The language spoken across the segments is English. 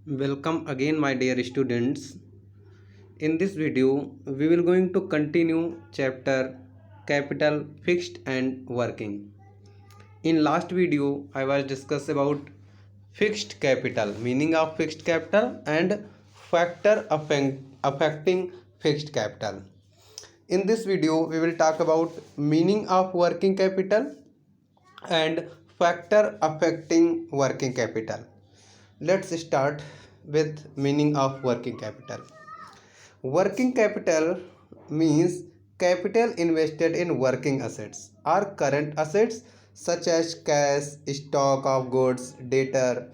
Welcome again, my dear students. In this video we will going to continue chapter capital, fixed and working. In last video I was discuss about fixed capital, meaning of fixed capital and factor affecting fixed capital. In this video we will talk about meaning of working capital and factor affecting working capital. Let's start with meaning of working capital. Working capital means capital invested in working assets or current assets such as cash, stock of goods, debtor,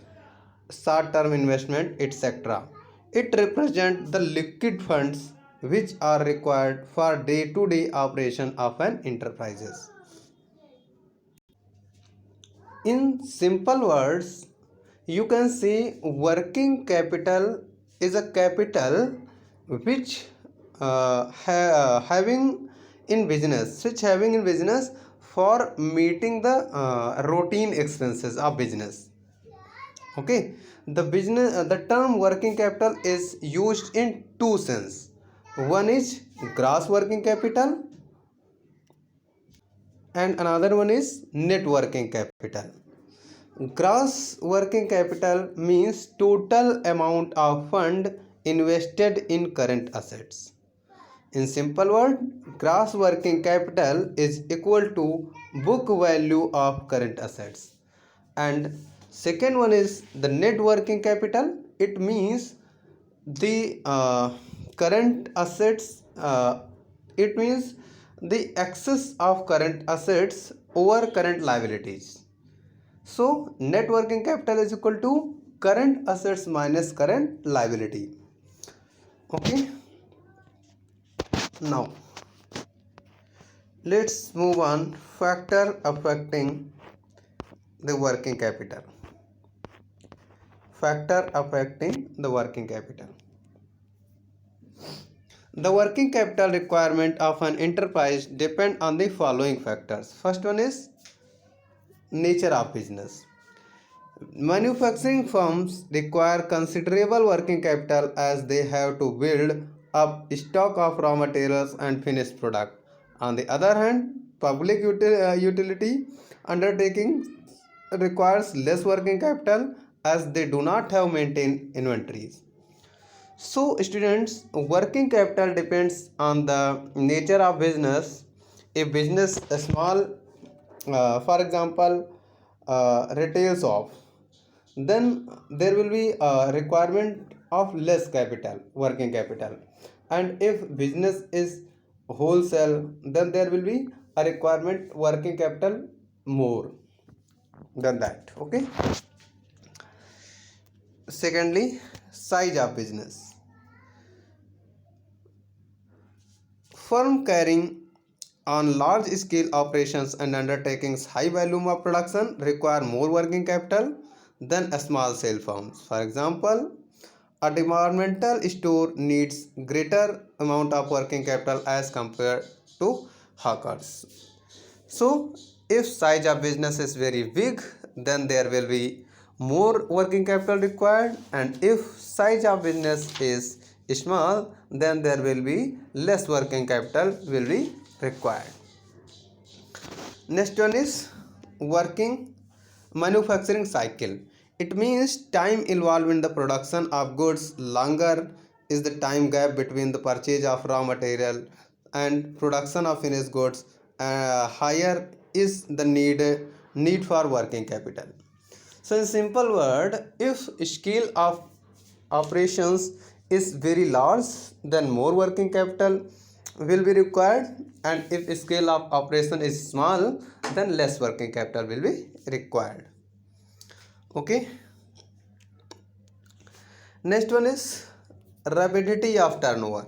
short-term investment, etc. It represents the liquid funds which are required for day-to-day operation of an enterprises. In simple words, you can say working capital is a capital which having in business for meeting the routine expenses of business. Okay, the term working capital is used in two sense. One is gross working capital and another one is net working capital. Gross working capital means total amount of fund invested in current assets. In simple word, gross working capital is equal to book value of current assets. And second one is the net working capital. It means the current assets. It means the excess of current assets over current liabilities. So net working capital is equal to current assets minus current liability. Okay. Now let's move on. Factor affecting the working capital. Factor affecting the working capital. The working capital requirement of an enterprise depend on the following factors. First one is nature of business. Manufacturing firms require considerable working capital as they have to build up stock of raw materials and finished product. On the other hand, public utility undertaking requires less working capital as they do not have maintained inventories. So, students, working capital depends on the nature of business. If business is small, for example, retail shop, then there will be a requirement of less capital, working capital. And if business is wholesale, then there will be a requirement working capital more than that. Okay. Secondly, size of business. Firm carrying on large scale operations and undertakings high volume of production require more working capital than a small scale firms. For example, a departmental store needs greater amount of working capital as compared to hawkers. So, if size of business is very big, then there will be more working capital required, and if size of business is small, then there will be less working capital will be required. Next one is working manufacturing cycle. It means time involved in the production of goods. Longer is the time gap between the purchase of raw material and production of finished goods. Higher is the need for working capital. So in simple word, if scale of operations is very large, then more working capital will be required, and if scale of operation is small, then less working capital will be required. Okay. Next one is rapidity of turnover.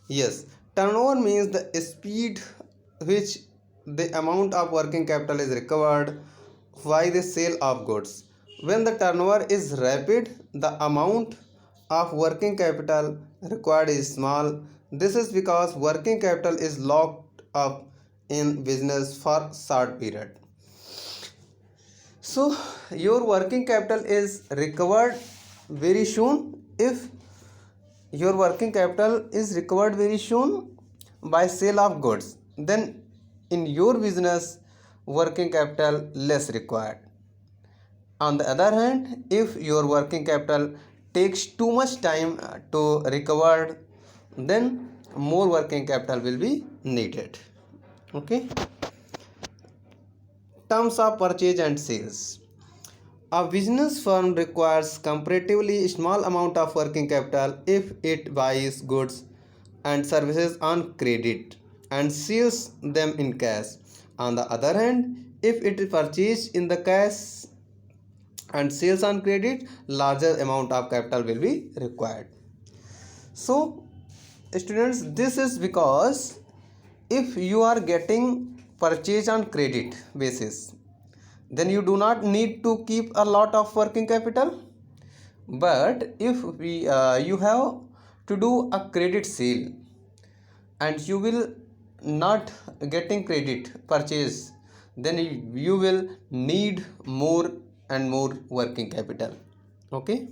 Yes, turnover means the speed which the amount of working capital is recovered by the sale of goods. When the turnover is rapid, the amount of working capital required is small. This is because working capital is locked up in business for short period. So your working capital is recovered very soon. If your working capital is recovered very soon by sale of goods, then in your business working capital less required. On the other hand, if your working capital takes too much time to recover, then more working capital will be needed. Okay. Terms of purchase and sales. A business firm requires comparatively small amount of working capital if it buys goods and services on credit and sells them in cash. On the other hand, if it purchases in the cash and sales on credit, larger amount of capital will be required. So students, this is because if you are getting purchase on credit basis, then you do not need to keep a lot of working capital. But if you have to do a credit sale and you will not getting credit purchase, then you will need more and more working capital. Okay.